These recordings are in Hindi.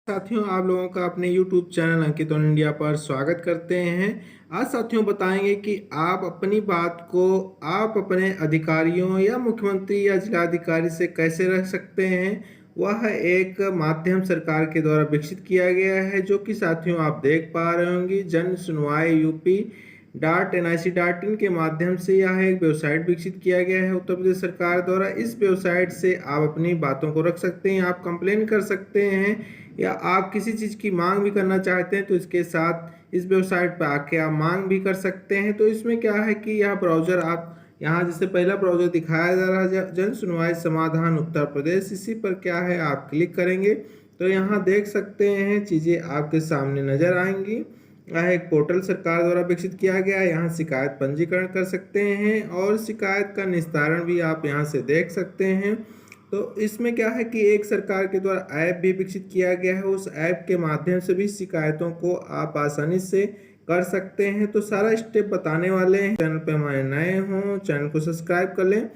साथियों, आप लोगों का अपने YouTube channel Ankit on India पर स्वागत करते हैं। आज साथियों बताएंगे कि आप अपनी बात को आप अपने अधिकारियों या मुख्यमंत्री या जिलाधिकारी से कैसे रख सकते हैं। वह एक माध्यम सरकार के द्वारा विकसित किया गया है, जो कि साथियों आप देख पा रहे होंगे। जन सुनवाई UP.NIC.in के माध्यम से यह एक वेबसाइट विकसित किया गया है उत्तर प्रदेश सरकार द्वारा। इस वेबसाइट से आप अपनी बातों को रख सकते हैं, आप कंप्लेन कर सकते हैं या आप किसी चीज़ की मांग भी करना चाहते हैं तो इसके साथ इस वेबसाइट पर आके आप मांग भी कर सकते हैं। तो इसमें क्या है कि यह ब्राउज़र आप यहाँ जैसे पहला ब्राउज़र दिखाया जा रहा है जन सुनवाई समाधान उत्तर प्रदेश, इसी पर क्या है आप क्लिक करेंगे तो यहाँ देख सकते हैं चीज़ें आपके सामने नज़र आएंगी। यह एक पोर्टल सरकार द्वारा विकसित किया गया है। यहाँ शिकायत पंजीकरण कर सकते हैं और शिकायत का निस्तारण भी आप यहाँ से देख सकते हैं। तो इसमें क्या है कि एक सरकार के द्वारा ऐप भी विकसित किया गया है, उस ऐप के माध्यम से भी शिकायतों को आप आसानी से कर सकते हैं। तो सारा स्टेप बताने वाले हैं। चैनल पे हमारे नए हों, चैनल को सब्सक्राइब कर लें,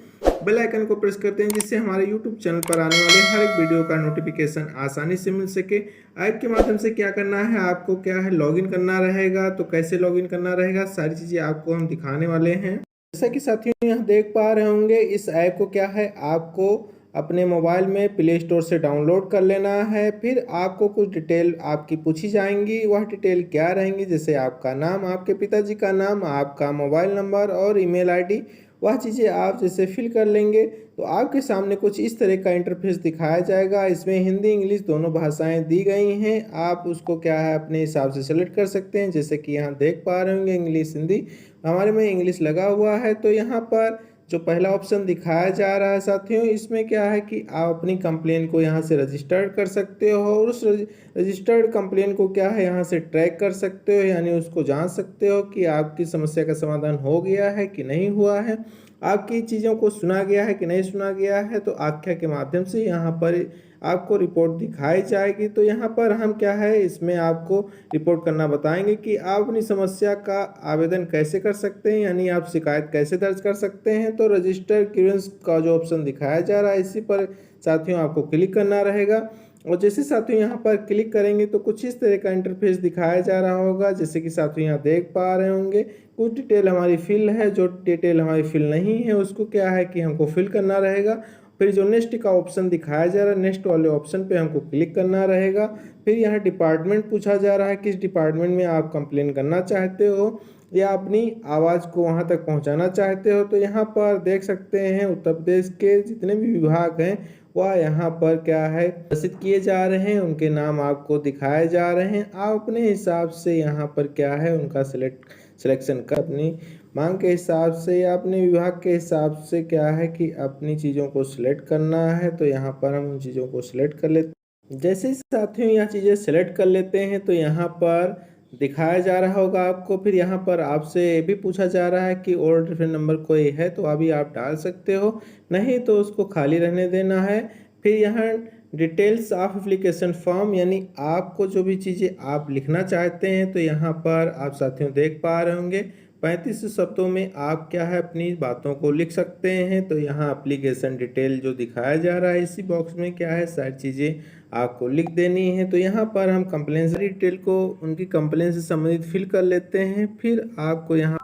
बेल आइकन को प्रेस करते हैं, जिससे हमारे यूट्यूब चैनल पर आने वाले हर एक वीडियो का नोटिफिकेशन आसानी से मिल सके। ऐप के माध्यम से क्या करना है, आपको क्या है लॉगिन करना रहेगा। तो कैसे लॉगिन करना रहेगा, सारी चीज़ें आपको हम दिखाने वाले हैं। जैसा कि साथियों यहाँ देख पा रहे होंगे, इस ऐप को क्या है आपको अपने मोबाइल में प्ले स्टोर से डाउनलोड कर लेना है। फिर आपको कुछ डिटेल आपकी पूछी जाएंगी। वह डिटेल क्या रहेंगी, जैसे आपका नाम, आपके पिताजी का नाम, आपका मोबाइल नंबर और ईमेल आईडी। वह चीज़ें आप जैसे फिल कर लेंगे तो आपके सामने कुछ इस तरह का इंटरफेस दिखाया जाएगा। इसमें हिंदी इंग्लिश दोनों भाषाएं दी गई हैं। आप उसको क्या है अपने हिसाब से सेलेक्ट कर सकते हैं। जैसे कि यहाँ देख पा रहे होंगे इंग्लिश हिंदी, हमारे में इंग्लिश लगा हुआ है। तो यहाँ पर जो पहला ऑप्शन दिखाया जा रहा है साथियों, इसमें क्या है कि आप अपनी कंप्लेन को यहाँ से रजिस्टर्ड कर सकते हो और उस रजिस्टर्ड कंप्लेन को क्या है यहाँ से ट्रैक कर सकते हो, यानी उसको जान सकते हो कि आपकी समस्या का समाधान हो गया है कि नहीं हुआ है, आपकी चीज़ों को सुना गया है कि नहीं सुना गया है। तो आख्या के माध्यम से यहाँ पर आपको रिपोर्ट दिखाई जाएगी। तो यहाँ पर हम क्या है इसमें आपको रिपोर्ट करना बताएंगे कि आप अपनी समस्या का आवेदन कैसे कर सकते हैं, यानी आप शिकायत कैसे दर्ज कर सकते हैं। तो रजिस्टर क्यूरेंस का जो ऑप्शन दिखाया जा रहा है, इसी पर साथियों आपको क्लिक करना रहेगा। और जैसे साथियों यहाँ पर क्लिक करेंगे तो कुछ इस तरह का इंटरफेस दिखाया जा रहा होगा। जैसे कि साथियों यहाँ देख पा रहे होंगे कुछ डिटेल हमारी फिल है, जो डिटेल हमारी फिल नहीं है उसको क्या है कि हमको फिल करना रहेगा। फिर जो नेक्स्ट का ऑप्शन दिखाया जा रहा है, नेक्स्ट वाले ऑप्शन पे हमको क्लिक करना रहेगा। फिर यहाँ डिपार्टमेंट पूछा जा रहा है, किस डिपार्टमेंट में आप कंप्लेन करना चाहते हो या अपनी आवाज़ को वहाँ तक पहुँचाना चाहते हो। तो यहाँ पर देख सकते हैं उत्तर प्रदेश के जितने भी विभाग हैं वह यहाँ पर क्या है प्रदर्शित किए जा रहे हैं, उनके नाम आपको दिखाए जा रहे हैं। आप अपने हिसाब से यहाँ पर क्या है उनका सिलेक्शन कर अपनी मांग के हिसाब से या अपने विभाग के हिसाब से क्या है कि अपनी चीज़ों को सिलेक्ट करना है। तो यहाँ पर हम उन चीज़ों को सिलेक्ट कर लेते हैं। जैसे ही साथियों यह चीज़ें सिलेक्ट कर लेते हैं तो यहाँ पर दिखाया जा रहा होगा आपको। फिर यहाँ पर आपसे ये भी पूछा जा रहा है कि और डिफरेंट नंबर कोई है तो अभी आप डाल सकते हो, नहीं तो उसको खाली रहने देना है। फिर यहाँ डिटेल्स ऑफ एप्लीकेशन फॉर्म, यानी आपको जो भी चीज़ें आप लिखना चाहते हैं तो यहाँ पर आप साथियों देख पा रहे होंगे 35 शब्दों में आप क्या है अपनी बातों को लिख सकते हैं। तो यहाँ एप्लीकेशन डिटेल जो दिखाया जा रहा है इसी बॉक्स में क्या है सारी चीज़ें आपको लिख देनी है। तो यहाँ पर हम कंप्लेन डिटेल को उनकी कंप्लेन से संबंधित फिल कर लेते हैं। फिर आपको यहाँ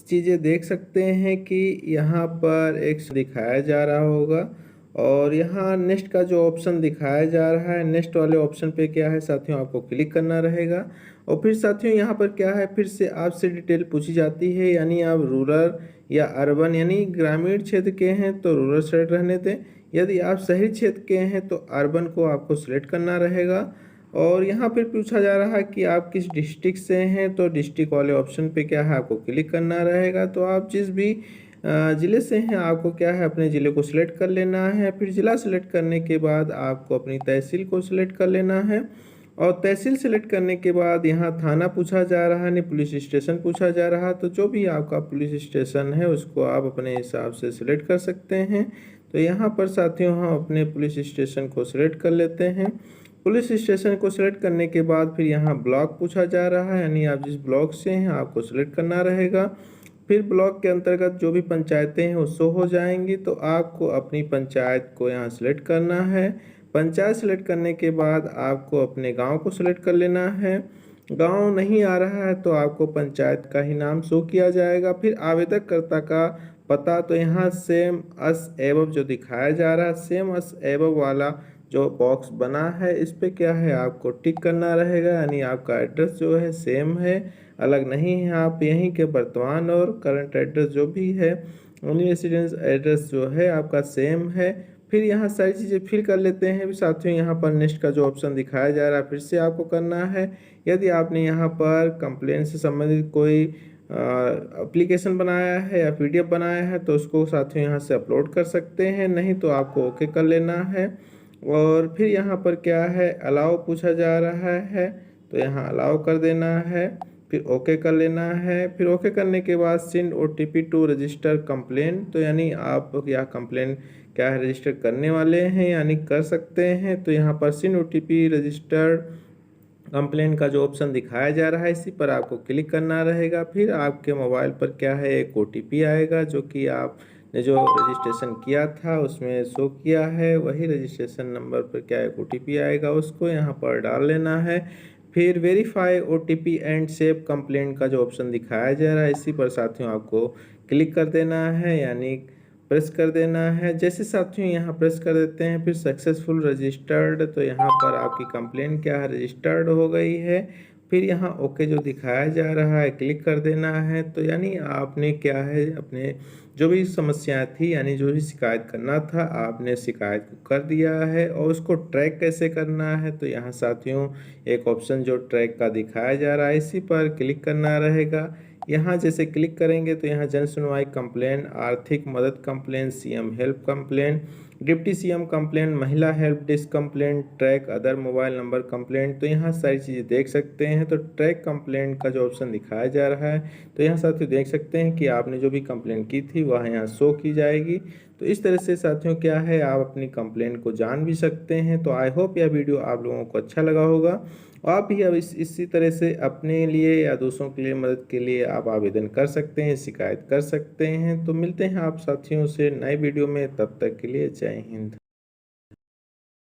चीज़ें देख सकते हैं कि यहाँ पर एक दिखाया जा रहा होगा और यहाँ नेक्स्ट का जो ऑप्शन दिखाया जा रहा है, नेक्स्ट वाले ऑप्शन पे क्या है साथियों आपको क्लिक करना रहेगा। और फिर साथियों यहाँ पर क्या है फिर से आपसे डिटेल पूछी जाती है, यानी आप रूरल या अर्बन यानी ग्रामीण क्षेत्र के हैं तो रूरल सेलेक्ट रहने दें, यदि आप शहरी क्षेत्र के हैं तो अर्बन को आपको सिलेक्ट करना रहेगा। और यहाँ फिर पूछा जा रहा है कि आप किस डिस्ट्रिक्ट से हैं, तो डिस्ट्रिक्ट वाले ऑप्शन पे क्या है आपको क्लिक करना रहेगा। तो आप जिस भी ज़िले से हैं आपको क्या है अपने ज़िले को सिलेक्ट कर लेना है। फिर ज़िला सिलेक्ट करने के बाद आपको अपनी तहसील को सिलेक्ट कर लेना है और तहसील सेलेक्ट करने के बाद यहाँ थाना पूछा जा रहा है, नहीं पुलिस स्टेशन पूछा जा रहा है। तो जो भी आपका पुलिस स्टेशन है उसको आप अपने हिसाब से सिलेक्ट कर सकते हैं। तो यहाँ पर साथियों हम अपने पुलिस स्टेशन को सिलेक्ट कर लेते हैं। पुलिस स्टेशन को सिलेक्ट करने के बाद फिर यहाँ ब्लॉक पूछा जा रहा है, यानी आप जिस ब्लॉक से हैं आपको सिलेक्ट करना रहेगा। फिर ब्लॉक के अंतर्गत जो भी पंचायतें हैं वो शो हो जाएंगी, तो आपको अपनी पंचायत को यहाँ सिलेक्ट करना है। पंचायत सेलेक्ट करने के बाद आपको अपने गांव को सेलेक्ट कर लेना है। गांव नहीं आ रहा है तो आपको पंचायत का ही नाम शो किया जाएगा। फिर आवेदककर्ता का पता, तो यहाँ सेम अस एबव जो दिखाया जा रहा है, सेम अस एबव वाला जो बॉक्स बना है इस पे क्या है आपको टिक करना रहेगा, यानी आपका एड्रेस जो है सेम है, अलग नहीं है। आप यहीं के वर्तमान और करंट एड्रेस जो भी है, ओनली रेसिडेंस एड्रेस जो है आपका सेम है। फिर यहाँ सारी चीज़ें फिल कर लेते हैं। फिर साथियों यहाँ पर नेक्स्ट का जो ऑप्शन दिखाया जा रहा है फिर से आपको करना है। यदि आपने यहाँ पर कंप्लेंट से संबंधित कोई एप्लीकेशन बनाया है या पीडीएफ बनाया है तो उसको साथियों यहाँ से अपलोड कर सकते हैं, नहीं तो आपको ओके कर लेना है। और फिर यहाँ पर क्या है अलाउ पूछा जा रहा है, तो यहाँ अलाउ कर देना है, फिर ओके कर लेना है। फिर ओके करने के बाद send OTP to register complain, तो यानी आप या कंप्लेन क्या है रजिस्टर करने वाले हैं यानी कर सकते हैं। तो यहाँ पर सेंड ओटीपी रजिस्टर्ड कंप्लेन का जो ऑप्शन दिखाया जा रहा है इसी पर आपको क्लिक करना रहेगा। फिर आपके मोबाइल पर क्या है एक ओटीपी आएगा जो कि आपने जो रजिस्ट्रेशन किया था उसमें शो किया है, वही रजिस्ट्रेशन नंबर पर क्या एक ओटीपी आएगा उसको यहाँ पर डाल लेना है। फिर verify OTP and save complaint का जो ऑप्शन दिखाया जा रहा है इसी पर साथियों आपको क्लिक कर देना है, यानी प्रेस कर देना है। जैसे साथियों यहाँ प्रेस कर देते हैं फिर सक्सेसफुल रजिस्टर्ड, तो यहाँ पर आपकी कंप्लेंट क्या है रजिस्टर्ड हो गई है। फिर यहाँ ओके जो दिखाया जा रहा है क्लिक कर देना है। तो यानी आपने क्या है अपने जो भी समस्याएं थी यानी जो भी शिकायत करना था आपने शिकायत को कर दिया है। और उसको ट्रैक कैसे करना है, तो यहाँ साथियों एक ऑप्शन जो ट्रैक का दिखाया जा रहा है इसी पर क्लिक करना रहेगा। यहाँ जैसे क्लिक करेंगे तो यहाँ जन सुनवाई कंप्लेन, आर्थिक मदद complaint, CM help complaint, deputy CM complaint, महिला help desk complaint, track other mobile number complaint, तो यहाँ सारी चीज़ें देख सकते हैं। तो ट्रैक कंप्लेंट का जो ऑप्शन दिखाया जा रहा है तो यहाँ साथियों देख सकते हैं कि आपने जो भी कंप्लेंट की थी वह यहाँ शो की जाएगी। तो इस तरह से साथियों क्या है आप अपनी कंप्लेंट को जान भी सकते हैं। तो आई होप यह वीडियो आप लोगों को अच्छा लगा होगा। आप भी अब इसी तरह से अपने लिए या दूसरों के लिए मदद के लिए आप आवेदन कर सकते हैं, शिकायत कर सकते हैं। तो मिलते हैं आप साथियों से नए वीडियो में, तब तक के लिए जय हिंद।